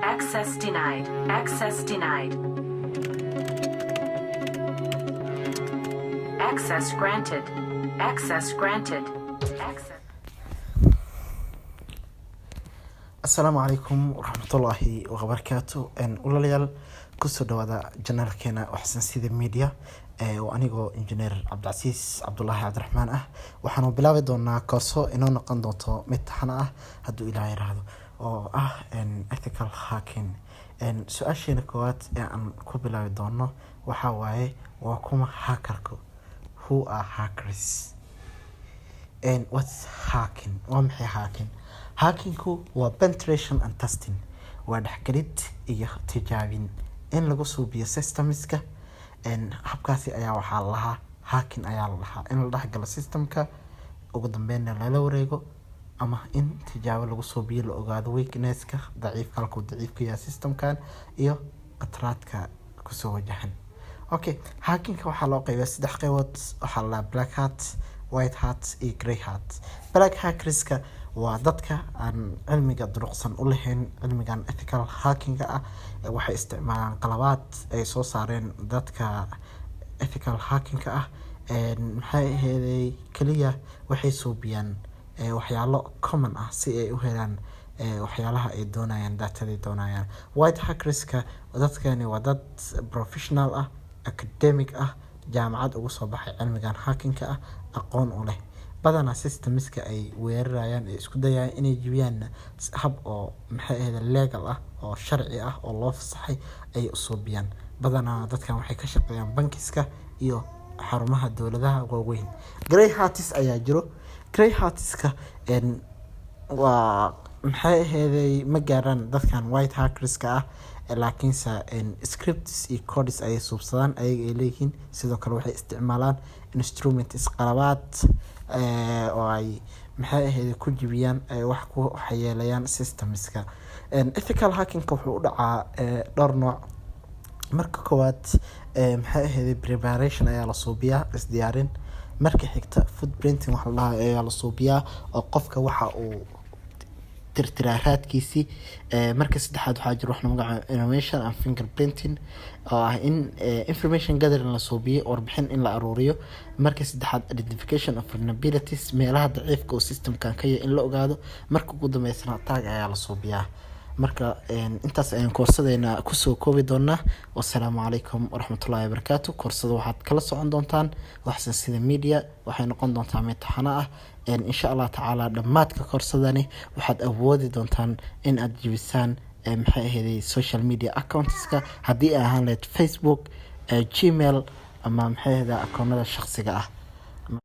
Access denied. Access denied. Access granted. Access granted. Access. Asalaamu calaykum waraxmatullaahi wabarakaatu. Walaalayaal kusoo dhawaada janaalkeena waxsan sida media oo anigoo injineer Cabdicasiis Cabdullaahi Cabdiraxmaan ah. waxaanu bilaabi doonaa kooso inoo noqon doonto mid taxana ah hadduu Ilaahay yiraahdo oo ah ethical hacking. su-aasheena koowaad ee aan ku bilaabi doono waxa waaye waa kuma hackerku? Who are hackers? What's hacking? Waa maxay hacking? Hackingku waa penetration and testing. waa dhexgelid iyo tijaabin in lagu suubiyo systemska. habkaasi ayaa waxaa la lahaa hacking ayaa la lahaa in la dhexgalo systemka ugu dambeynna lala wareego ama in tijaabo lagu suubiyo la ogaado weaknesska daciifka halkuu daciifka yahay systemkan iyo qatraadka kusoo wajahan. Okay, hackingka waxaa loo qaybiyaa 3 qaybood. waxaa la black hat, white hat iyo grey hat. Black hackerska waa dadka aan cilmiga duruqsan u lahayn cilmigan ethical hackinga ah. waxay isticmaalaan qalabaad ay soo saareen dadka ethical hackinga ah. maxay ahaydey kaliya waxay suubiyaan waxyaalo common ah si ay u helaan waxyaalaha ay doonayaan, data ay doonayaan. White hackerska dadkani waa dad professional ah, academic ah, jaamacad ugu soo baxay cilmigan hackinga ah, aqoon u leh. badanaa systemska ay weerarayaan ee isku dayayaan inay jibiyaan hab oo maxay ahayd legal ah oo sharci ah oo loo fasaxay ay u suubiyaan. badanaa dadkan waxay ka shaqeeyaan bankiska iyo xarumaha dawladaha waaweyn. Grey hats ayaa jiro. Grey hatska waa maxay ahayd ma gaaraan dadkan white hackerska ah, laakiinse scripts iyo codes ay suubsadaan ayaga ay leeyihiin. sidoo kale waxay isticmaalaan instruments qalabaad oo ay maxay ahayd ku jibiyaan wax ku waxyeelayaan systemska. ethical hacking wuxuu u dhacaa dhowr nooc. marka koowaad maxay ahayd preparation ayaa la suubiyaa, isdiyaarin. marka xigta footprinting waxa la dhahaa ayaa la suubiyaa oo qofka waxa uu tirtiraadkiisi. marka saddexaad waxaa jiro wax magaca innovation and fingerprinting oo ah in information gathering la suubiyo warbixin in la aruuriyo. marka saddexaad identification of vulnerabilities meelaha daciifka oo systemkan ka yahay in la ogaado. marka ugu dambeysana tag ayaa la suubiyaa. marka intaas ayaan koorsadeena kusoo koobi doonaa. wassalaamu calaykum waraxmatullaahi wabarakaatu. koorsada waxaad kala socon doontaan waxsan sida media. waxay noqon doontaa mid taxana ah. insha Allah tacaala dhamaadka koorsadani waxaad awoodi doontaan in aad jibisaan maxay ahayd social media accountska haddii ay ahaan lahayd Facebook, Gmail ama maxay ahayd akoonada shakhsiga ah.